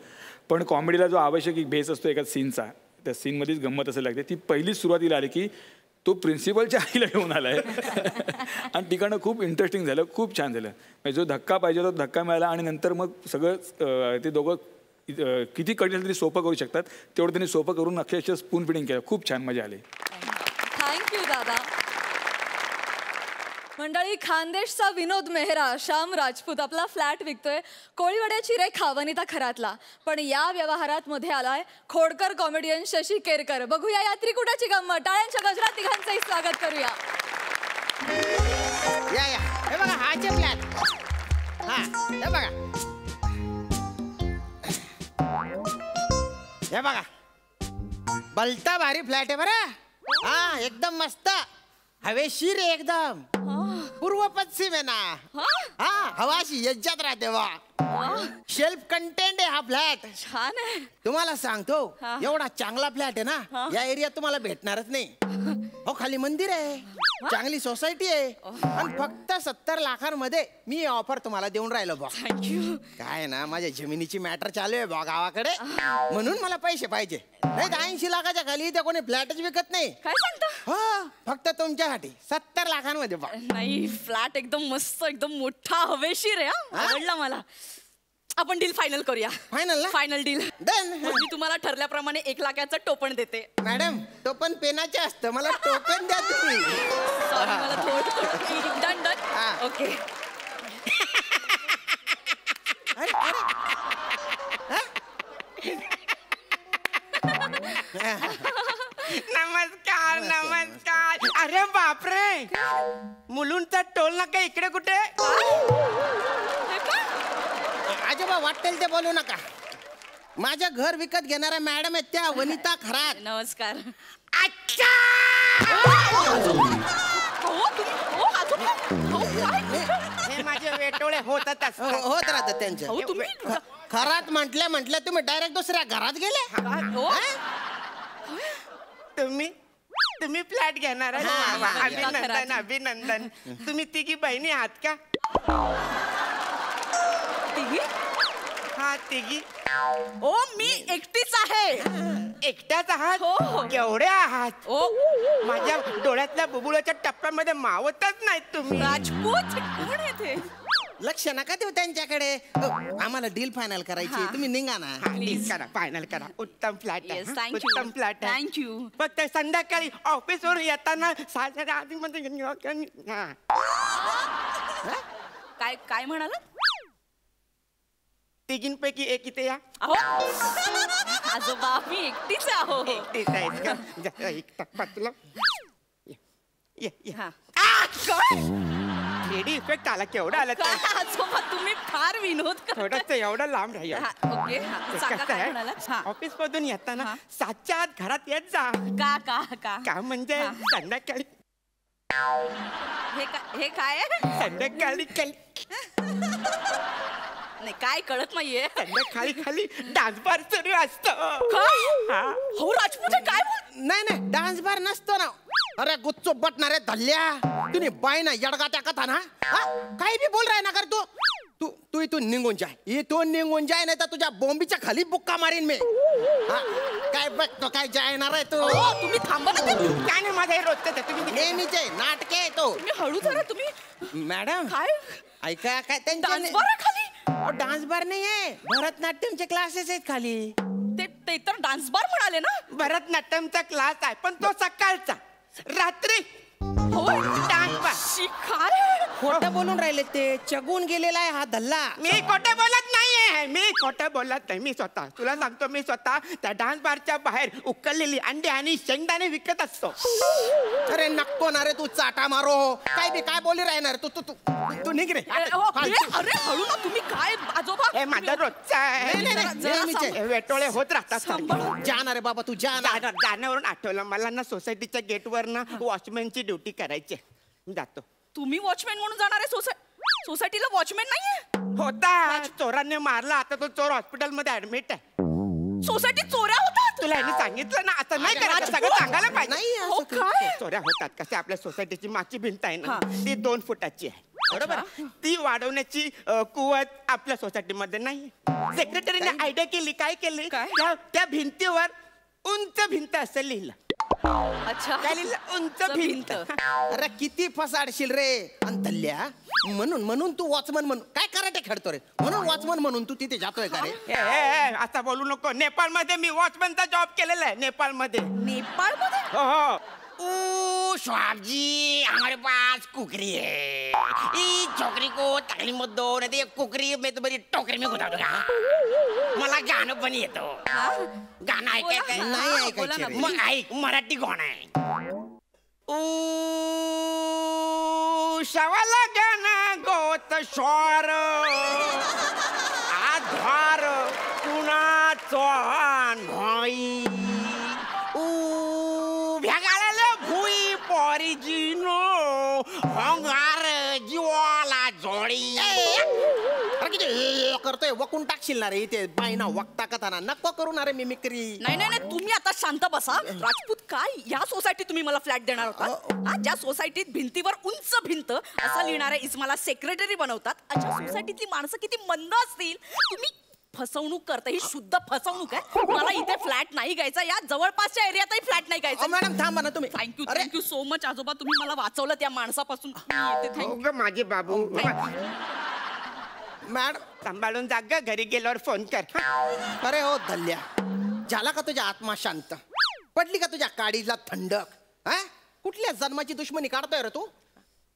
पण कॉमेडीला जो आवश्यक एक बेस असतो एका सीनचा, त्या सीनमध्येच गंमत असं लागते. ती पहिलीच सुरुवातीला आली की तो प्रिन्सिपलच्या आईला घेऊन आलाय आणि ठिकाणं खूप इंटरेस्टिंग झालं, खूप छान झालं. म्हणजे जो धक्का पाहिजे तो धक्का मिळाला आणि नंतर मग सगळं ते दोघं किती कठीण तरी सोपं करू शकतात तेवढं त्यांनी सोपं करून अक्षरशः स्पून फिडिंग केलं. खूप छान मजा आली. थँक्यू दादा. मंडळी, खानदेशचा विनोद मेहरा श्याम राजपूत आपला फ्लॅट विकतोय. कोळीवाड्याची रेखा वनिता खरातला. पण या व्यवहारात मध्ये आलाय खोडकर कॉमेडियन शशी केरकर. बघूया या त्रिकुटाची गंमत. टाळ्यांच्या गजरात तिघांचंही स्वागत करूया. या या, हे बघा हाचे फ्लॅट. हा, हे बघा, हे बघा, बलता भारी फ्लॅट आहे बरं. हा, एकदम मस्त हवेशीर आहे, एकदम पूर्व पश्चिम आहे ना. हा, हवाशी यज्जात राहते वा. शेल्फ कंटेंट आहे हा फ्लॅट. छान आहे. तुम्हाला सांगतो, एवढा चांगला फ्लॅट आहे ना या एरियात तुम्हाला भेटणारच नाही. हो, खाली मंदिर आहे, चांगली सोसायटी आहे आणि फक्त 70 लाखांमध्ये मी ऑफर तुम्हाला देऊन राहिलो बा. थँक्यू. काय ना, माझ्या जमिनीची मॅटर चालू आहे बा गावाकडे, म्हणून मला पैसे पाहिजे. नाही 80 लाखाच्या खाली ते कोणी फ्लॅटच विकत नाही. काय सांगता? हो, फक्त तुमच्यासाठी 70 लाखांमध्ये बा. नाही, फ्लॅट एकदम मस्त, एकदम मोठा हवेशीर आहे. आवडला मला. आपण डील फायनल करूया. फायनल ना? Final deal. डन. मी तुम्हाला ठरल्याप्रमाणे 1 लाखाचं टोपण देते. मॅडम, टोपण पेनाचे असतं, मला टोकन द्या तुम्ही. सॉरी, मला थोडं डन डन. हा. ओके. अरे, अरे. नमस्कार नमस्कार. अरे बापरे, मुलुंडचा टोल नाका इकडे कुठे? आजोबा वाटेल ते बोलू नका. माझं घर विकत घेणाऱ्या मॅडम आहेत त्या वनिता खरात. नमस्कार. अच्छा, हे माझे वेटोळे होतात असतात. होत राहतात त्यांच्या. खरात म्हटल्या तुम्ही डायरेक्ट दुसऱ्या घरात गेले. तुम्ही फ्लॅट घेणार आहे? हा, वा, हा, अभिनंदन अभिनंदन. तुम्ही तिघी बहिणी आहात का? तिघी? हा, तिघी. ओ, मी एकटीच आहे. एकट्याच आहात? हो. केवढे आहात? ओ, माझ्या डोळ्यातल्या बुबुळाच्या टप्प्यामध्ये मावतच नाहीत तुम्ही. राजपूत कोण आहे ते? लक्ष नका देऊ त्यांच्याकडे. आम्हाला डील फायनल करायची, तुम्ही निघा ना. डील करा, फायनल करा. उत्तम फ्लॅट आहे. Yes, thank you. उत्तम फ्लॅट आहे. Thank you. फक्त संध्याकाळी ऑफिसवरून येताना 6:30 आधी काय काय म्हणाला? तिघींपैकी एक इथे या. अहो, आजोबा, मी एकटीच आहो. एकटीच आहेस का? जा, एक टप्पा तुला. ये, ये. हा. लेडी इफेक्ट आला, केवढा आला काय आजोबा, तुम्ही फार विनोद थोडस एवढं लांब राहील. ओके, हा, सांगा काय म्हणाला? हा. ऑफिस मधून येताना हा. 7च्या आत घरात येत जा. का का का का म्हणजे हा. संध्याकाळी हे काय आहे? संध्याकाळी नाही, काय कळत नाहीये. संध्याकाळी खाली डान्स बार सुरू असतो. हो, राजपूत काय बोल? नाही डान्स बार नसतो ना. अरे गुच्चो बटणारे धल्ल्या, तुम्ही बाय ना येडगा त्या कथा ना. काही बी बोल राय ना कर तू. तू इथून निघून जाय, इथून निघून जाय, नाही तर तुझ्या बोंबीच्या खाली बुक्का मारीन मी. काय बघतो, काय जायणार आहे तू? तुम्ही थांबा ना. काय नाही, माझं हे रोजचं तुम्ही नेहमीचे नाटके आहे तो. तुम्ही हळू जरा. तुम्ही मॅडम काय ऐका, काय डान्स त्यांच्या बार खाली? डान्स बार नाही आहे, भरतनाट्यमचे क्लासेस आहेत खाली. ते तर डान्स बार म्हणाले ना. भरतनाट्यमचा क्लास आहे, पण तो सकाळचा. रात्री होय, डान्स बार. शिकार. खोटं बोलून राहिले ते. चगून गेलेला आहे हा धल्ला. मी खोटं बोलत नाहीये, मी खोटं बोलत नाही. मी स्वतः तुला सांगतो, मी स्वतः त्या डान्स बारच्या बाहेर उकळलेली अंडी आणि शेंगदाणे विकत असतो. अरे नको ना रे, तू चाटा मारो. काय बी काय बोली राहणार तू. तू तू तू निघ रे. अरे हळू ना. तुम्ही काय आजोबा? हे माझा रोजचा आहे. नेहमीचे. हे वेटोळे होत राहतात. जाणार रे बाबा, तू जाणार. जाण्यावरून आठवलं, मला ना सोसायटीच्या गेटवर ना वॉचमॅनची ड्युटी करायची. जातो. तुम्ही वॉचमॅन म्हणून जाणार आहे? सोसायटीला वॉचमॅन नाहीये? होता चोरांनी मारला आता तो चोर हॉस्पिटलमध्ये ऍडमिट आहे सोसायटीत चोऱ्या होतात तुला यांनी सांगितलं ना असं नाही करायचं सगळं सांगायला पाहिजे नाही, असं हो, काही काय? चोऱ्या होतात कसे आपल्या सोसायटीची मागची भिंत आहे ना ती 2 फुटाची आहे बरोबर ती वाढवण्याची कुवत आपल्या सोसायटीमध्ये नाही सेक्रेटरीने आयडिया केली काय केली त्या भिंतीवर उंच भिंत असं लिहिलं अच्छा काय लिहिलं उंच भिंत अरे किती फसाडशील रे अंतल्या म्हणून तू वॉचमन म्हणून काय कराटे खेळतो रे म्हणून वॉचमन म्हणून तू तिथे जातोय का रे आता बोलू नको नेपाळमध्ये मी वॉचमॅनचा जॉब केलेला आहे नेपाळमध्ये नेपाळमध्ये हो हो ओ स्वाबजी हमारे पास कुकरी है इस छोकरी को तकलीफ मत दो नहीं तो ये कुकरी में तो बड़ी टोकरी में घुसा दूंगा मला गाणं पण येतं गाणं ऐकायचं नाही ऐकायचं रे. मग ऐक मराठी कोण आहे शवाला गाणं गोत श्वार आधार कुणाचा नाही भ्यागाला भुई पॉरिजिनो होंगार जीवाला जोडी अरे किती हे करतोय वकून टाकशील ना रे इथे बाईना वक्ता कथाना नको करू ना रे मिमिक्री नाही तुम्ही आता शांत बसा राजपूत काय या सोसायटीत तुम्ही मला फ्लॅट देणार होता ज्या सोसायटीत भिंतीवर उंच भिंत असं लिहिणाऱ्या इस्माला सेक्रेटरी बनवतात अशा सोसायटीतली माणसं किती मंद असतील तुम्ही फसवणूक करता ही शुद्ध फसवणूक आहे मला इथे फ्लॅट नाही घ्यायचा या जवळपासच्या एरियातही फ्लॅट नाही घ्यायचा मॅडम थांबा ना तुम्ही थँक्यू सो मच आजोबा तुम्ही मला वाचवलं त्या माणसापासून थँक्यू माझे बाबू मॅडम सांभाळून जाग घरी गेल्यावर फोन कर अरे हो धल्ल्या झाला का तुझ्या आत्मा शांत पडली का तुझ्या काडीला थंडक हा कुठल्या जन्माची दुश्मनी काढतोय रे तू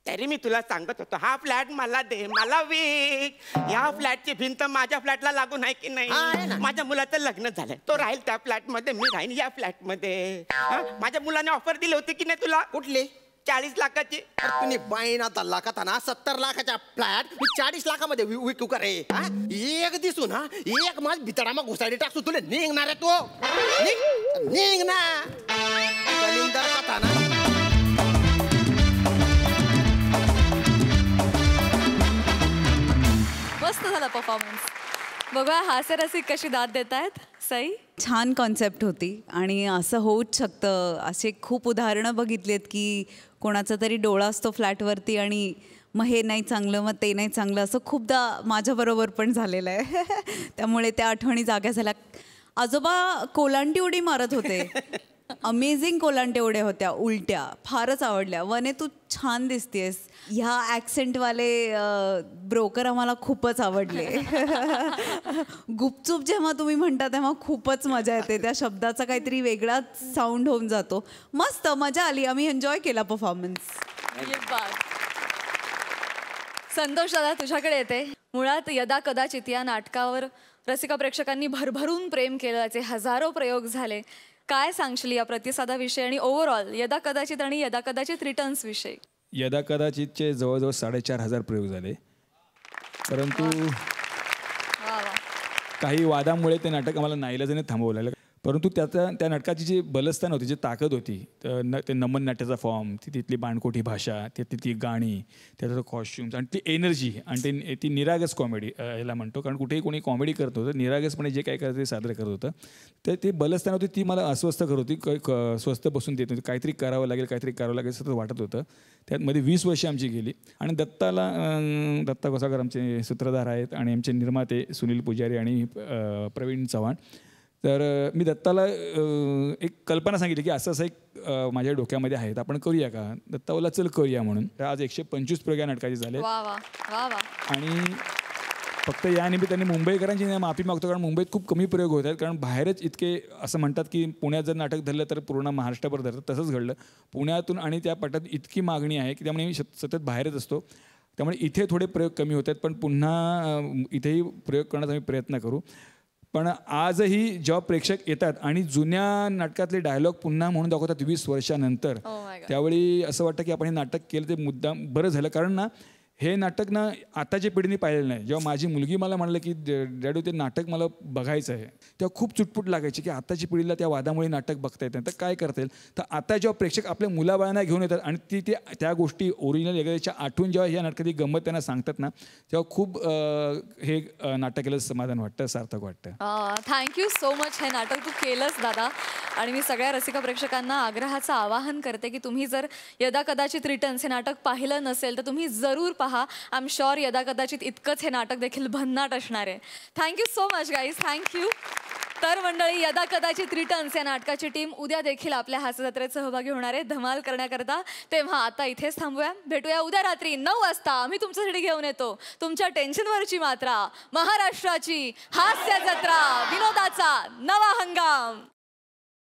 तरी मी तुला सांगत होतो हा फ्लॅट मला दे मला विक या फ्लॅटची भिंत माझ्या फ्लॅटला लागून आहे की नाही माझ्या मुलाचं लग्न झालंय तो राहील त्या फ्लॅट मध्ये मी राहीन या फ्लॅट मध्ये माझ्या मुलाने ऑफर दिली होती की नाही तुला कुठली 40 लाखाची तुम्ही बाईना लाखात ना 70 लाखाच्या फ्लॅट मी 40 लाखामध्ये विकू का रे एक दिसून हा एक माझ भितडा मग घुसाडी टाकतो तुला निघणार आहे तो निघ ना दलिंदर कथा ना मस्त झाला परफॉर्मन्स बघा हास्यरसिक कशी दाद देत आहेत सई छान कॉन्सेप्ट होती आणि असं होऊच शकतं असे खूप उदाहरणं बघितलीत की कोणाचा तरी डोळा असतो फ्लॅटवरती आणि मग हे नाही चांगलं मग ते नाही चांगलं असं खूपदा माझ्याबरोबर पण झालेलं आहे त्यामुळे त्या आठवणी जाग्या झाल्या आजोबा कोलांटी उडी मारत होते अमेझिंग कोलांटे उड्या होत्या उलट्या फारच आवडल्या वने तू छान दिसतेस ह्या ॲक्सेंटवाले ब्रोकर आम्हाला खूपच आवडले गुपचूप जेव्हा तुम्ही म्हणता तेव्हा खूपच मजा येते त्या शब्दाचा काहीतरी वेगळाच साऊंड होऊन जातो मस्त मजा आली आम्ही एन्जॉय केला परफॉर्मन्स संतोष दादा तुझ्याकडे येते मुळात यदा कदाचित या नाटकावर रसिका प्रेक्षकांनी भरभरून प्रेम केलं त्याचे हजारो प्रयोग झाले काय सांगशील या प्रतिसादाविषयी आणि ओव्हरऑल यदा कदाचित आणि यदा कदाचित रिटर्न्स विषयी यदा कदाचितचे जवळजवळ 4,500 प्रयोग झाले परंतु काही वादामुळे ते नाटक आम्हाला नाईलाजाने थांबवलं लागलं परंतु त्या नाटकाची जी बलस्थान होती जी ताकद होती ते नमन नाट्याचा फॉर्म तिथली बाणकोटी भाषा ती गाणी त्याचं कॉस्ट्युम्स आणि ती एनर्जी आणि ती निरागस कॉमेडी याला म्हणतो कारण कुठेही कोणी कॉमेडी करत होतं निरागसपणे जे काय करत ते सादर करत होतं तर ते बलस्थान होती ती मला अस्वस्थ करत होती स्वस्थ बसून देत होती काहीतरी करावं लागेल सतत वाटत होतं त्यामध्ये 20 वर्ष आमची गेली आणि दत्ता कोसाळकर आमचे सूत्रधार आहेत आणि आमचे निर्माते सुनील पुजारी आणि प्रवीण चव्हाण तर मी दत्ताला एक कल्पना सांगितली की असं एक माझ्या डोक्यामध्ये आहेत आपण करूया का दत्ता बोलला चल करूया म्हणून आज 125 प्रयोग या नाटकाचे झाले आणि फक्त या निमित्ताने मुंबईकरांची माफी मागतो कारण मुंबईत खूप कमी प्रयोग होत आहेत कारण बाहेरच इतके असं म्हणतात की पुण्यात जर नाटक धरलं तर पूर्ण महाराष्ट्रभर धरतं तसंच घडलं पुण्यातून आणि त्या पटात इतकी मागणी आहे की त्यामुळे मी सतत बाहेरच असतो त्यामुळे इथे थोडे प्रयोग कमी होत आहेत पण पुन्हा इथेही प्रयोग करण्याचा आम्ही प्रयत्न करू पण आजही जेव्हा प्रेक्षक येतात आणि जुन्या नाटकातले डायलॉग पुन्हा म्हणून दाखवतात 20 वर्षानंतर त्यावेळी असं वाटतं की आपण हे नाटक केलं ते मुद्दाम बरं झालं कारण ना हे नाटक ना आताच्या पिढीने पाहिलेलं नाही. जेव्हा माझी मुलगी मला म्हणलं की डॅडू ते नाटक मला बघायचं आहे, तेव्हा खूप चुटपुट लागायची की आताची पिढीला त्या वादामुळे नाटक बघता येतं. तर काय करता येईल, तर आता जेव्हा प्रेक्षक आपल्या मुलाबाळांना घेऊन येतात आणि त्या गोष्टी ओरिजिनल एखाद्याच्या आठवून जेव्हा ह्या नाटकाची गंमत त्यांना सांगतात ना, तेव्हा खूप हे नाटक केलं समाधान वाटतं, सार्थक वाटतं. Thank you so much. हे नाटक तू केलंस दादा. आणि मी सगळ्या रसिका प्रेक्षकांना आग्रहाचं आवाहन करते की तुम्ही जर यदा कदाचित रिटर्न्स हे नाटक पाहिलं नसेल तर तुम्ही जरूर पहा. आय एम शुअर यदा कदाचित इतकंच हे नाटक देखील भन्नाट असणार आहे. Thank you so much guys. Thank you. तर मंडळी, यदा कदाचित रिटर्न्स या नाटकाची टीम उद्या देखील आपल्या हास्यजत्रेत सहभागी होणार आहे धमाल करण्याकरता. तेव्हा आता इथेच थांबूया. भेटूया उद्या रात्री 9 वाजता. आम्ही तुमच्यासाठी घेऊन येतो तुमच्या टेन्शनवरची मात्रा, महाराष्ट्राची हास्य जत्रा, विनोदाचा नवा हंगाम.